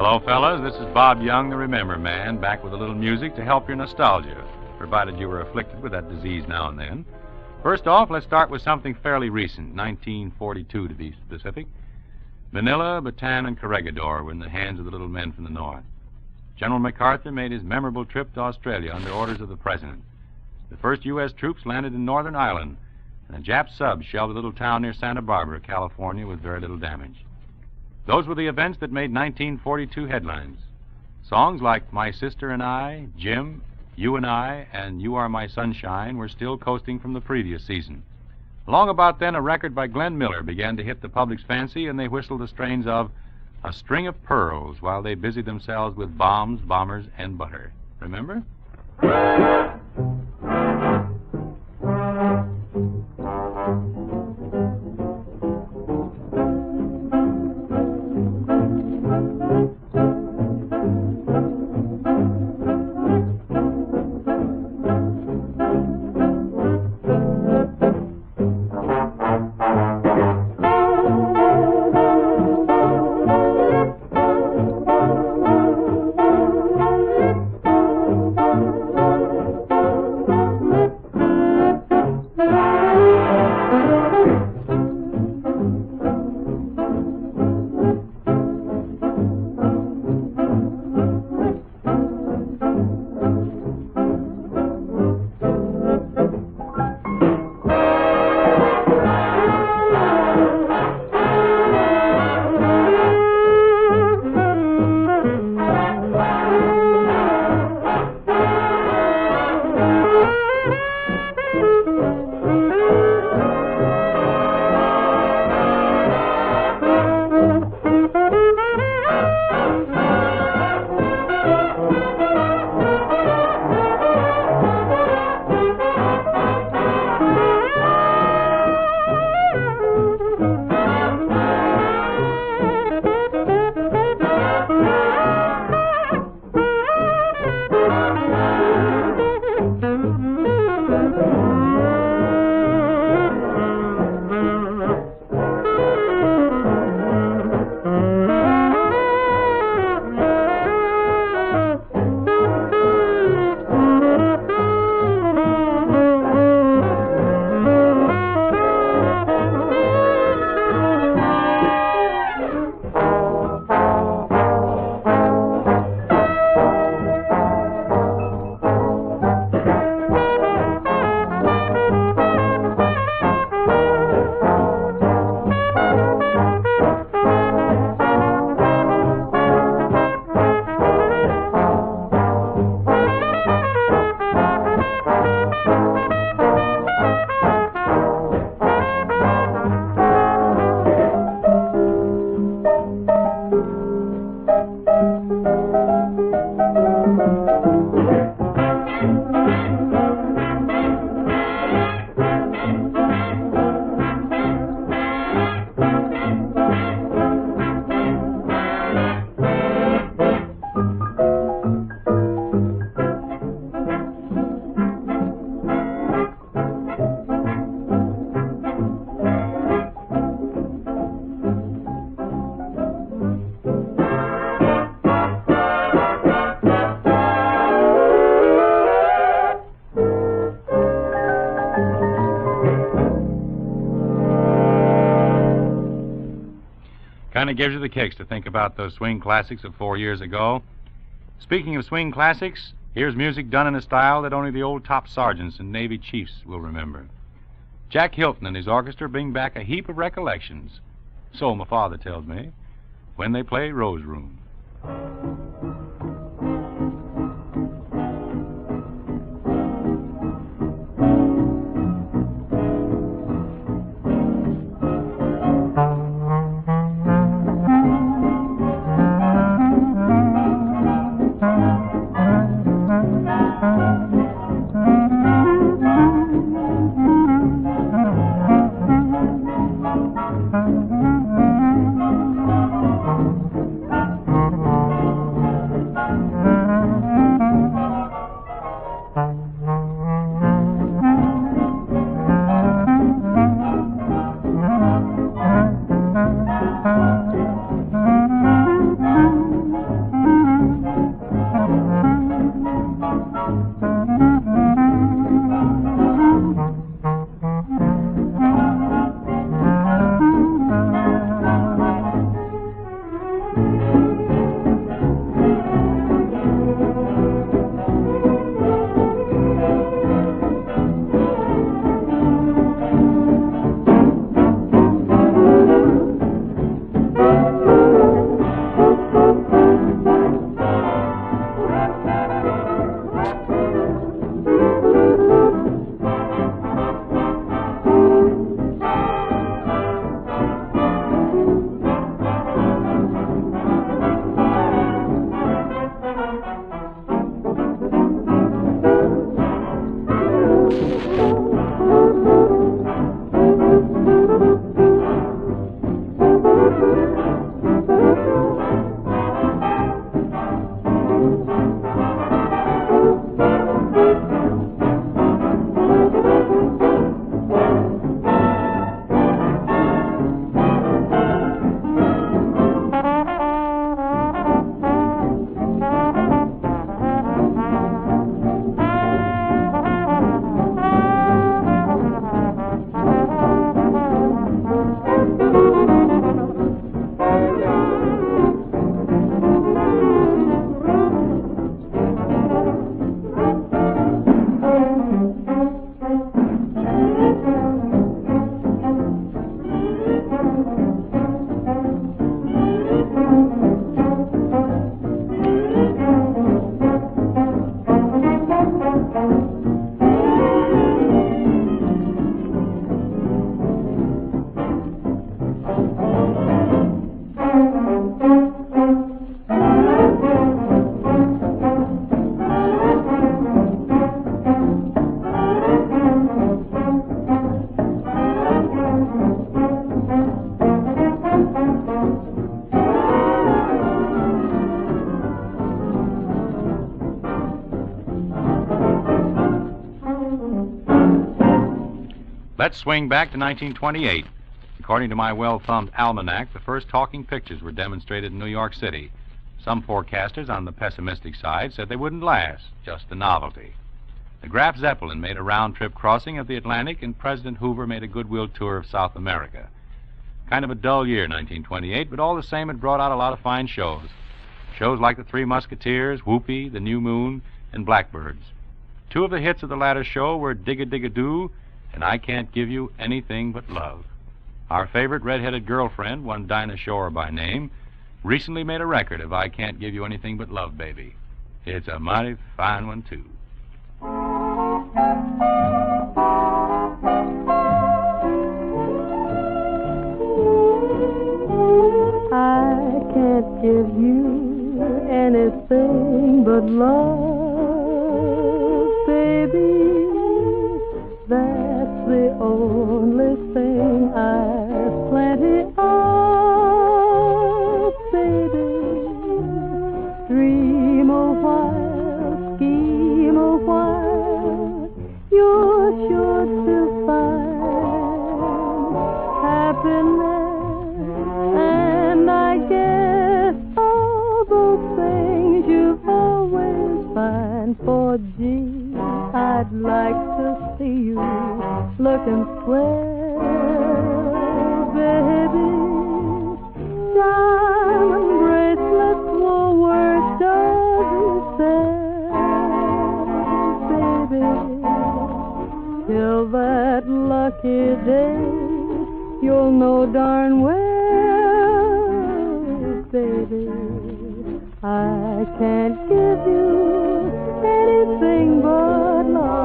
Hello, fellas. This is Bob Young, the Remember Man, back with a little music to help your nostalgia, provided you were afflicted with that disease now and then. First off, let's start with something fairly recent, 1942 to be specific. Manila, Bataan, and Corregidor were in the hands of the little men from the north. General MacArthur made his memorable trip to Australia under orders of the president. The first U.S. troops landed in Northern Ireland, and a Jap sub shelled a little town near Santa Barbara, California, with very little damage. Those were the events that made 1942 headlines. Songs like My Sister and I, Jim, You and I, and You Are My Sunshine were still coasting from the previous season. Along about then, a record by Glenn Miller began to hit the public's fancy, and they whistled the strains of A String of Pearls while they busied themselves with bombs, bombers, and butter. Remember? Kind of gives you the kicks to think about those swing classics of 4 years ago. Speaking of swing classics, here's music done in a style that only the old top sergeants and Navy chiefs will remember. Jack Hilton and his orchestra bring back a heap of recollections, so my father tells me, when they play Rose Room. Let's swing back to 1928. According to my well-thumbed almanac, the first talking pictures were demonstrated in New York City. Some forecasters on the pessimistic side said they wouldn't last, just a novelty. The Graf Zeppelin made a round-trip crossing of the Atlantic, and President Hoover made a goodwill tour of South America. Kind of a dull year, 1928, but all the same it brought out a lot of fine shows. Shows like The Three Musketeers, Whoopee, The New Moon, and Blackbirds. Two of the hits of the latter show were Dig-a-Dig-a-Doo and I Can't Give You Anything But Love. Our favorite red-headed girlfriend, one Dinah Shore by name, recently made a record of I Can't Give You Anything But Love, Baby. It's a mighty fine one, too. I can't give you anything but love, baby. That's the only thing I've plenty of, baby. Dream a while, scheme a while, you're sure to find happiness. And I guess all those things you've always find. For gee, I'd like to see you looking swell, baby. Diamond bracelets, Woolworth doesn't sell, baby. Till that lucky day, you'll know darn well, baby, I can't give you anything but love.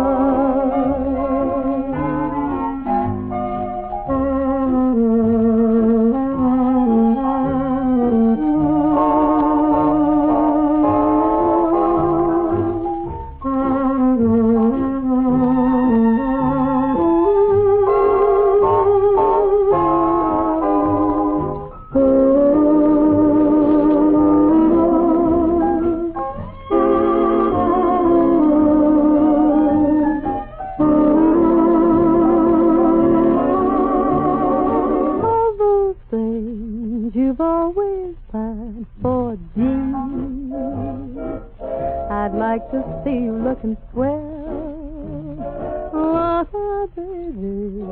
You've always planned for Gene. I'd like to see you looking swell. Oh, baby,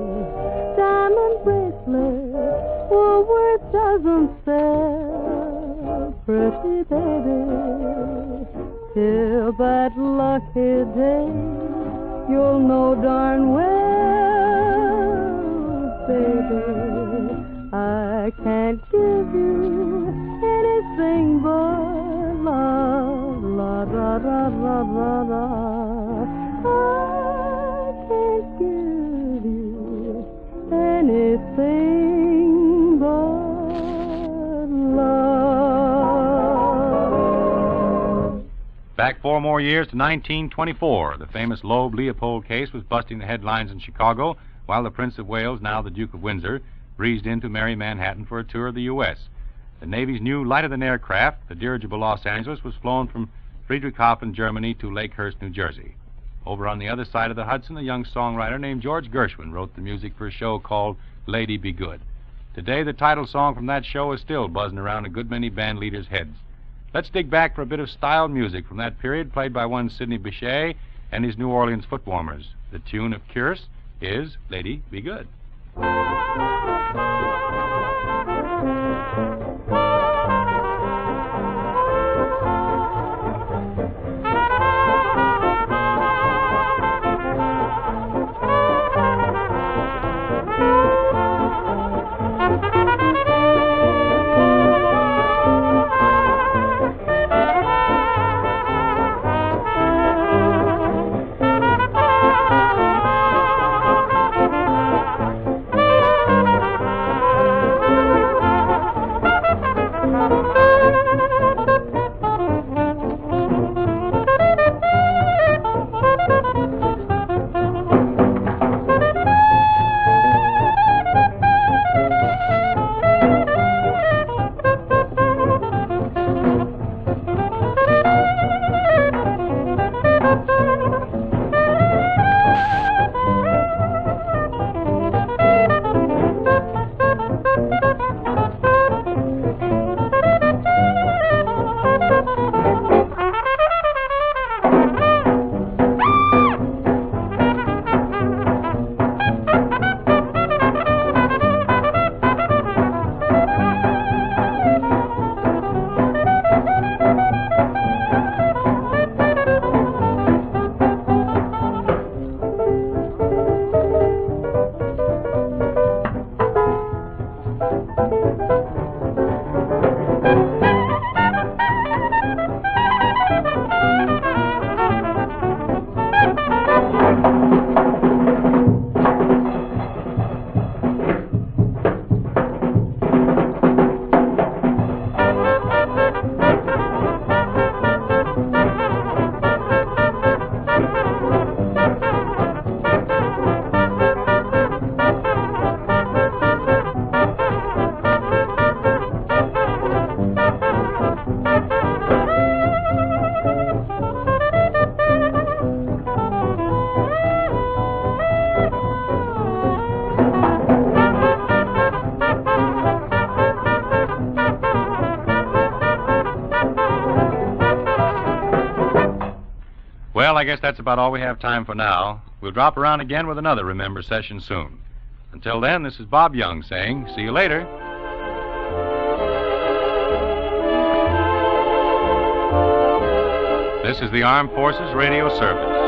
diamond bracelet, Woolworth doesn't sell. Pretty baby, till that lucky day, you'll know darn well, baby, I can't give you anything but love, la da da da da da. I can't give you anything but love. Back 4 more years to 1924. The famous Loeb Leopold case was busting the headlines in Chicago, while the Prince of Wales, now the Duke of Windsor, breezed into merry Manhattan for a tour of the U.S. The Navy's new lighter-than-air craft, the dirigible Los Angeles, was flown from Friedrichshafen, Germany, to Lakehurst, New Jersey. Over on the other side of the Hudson, a young songwriter named George Gershwin wrote the music for a show called Lady Be Good. Today, the title song from that show is still buzzing around a good many band leaders' heads. Let's dig back for a bit of styled music from that period, played by one Sidney Bechet and his New Orleans footwarmers. The tune of Curious is Lady Be Good. Well, I guess that's about all we have time for now. We'll drop around again with another Remember session soon. Until then, this is Bob Young saying, see you later. This is the Armed Forces Radio Service.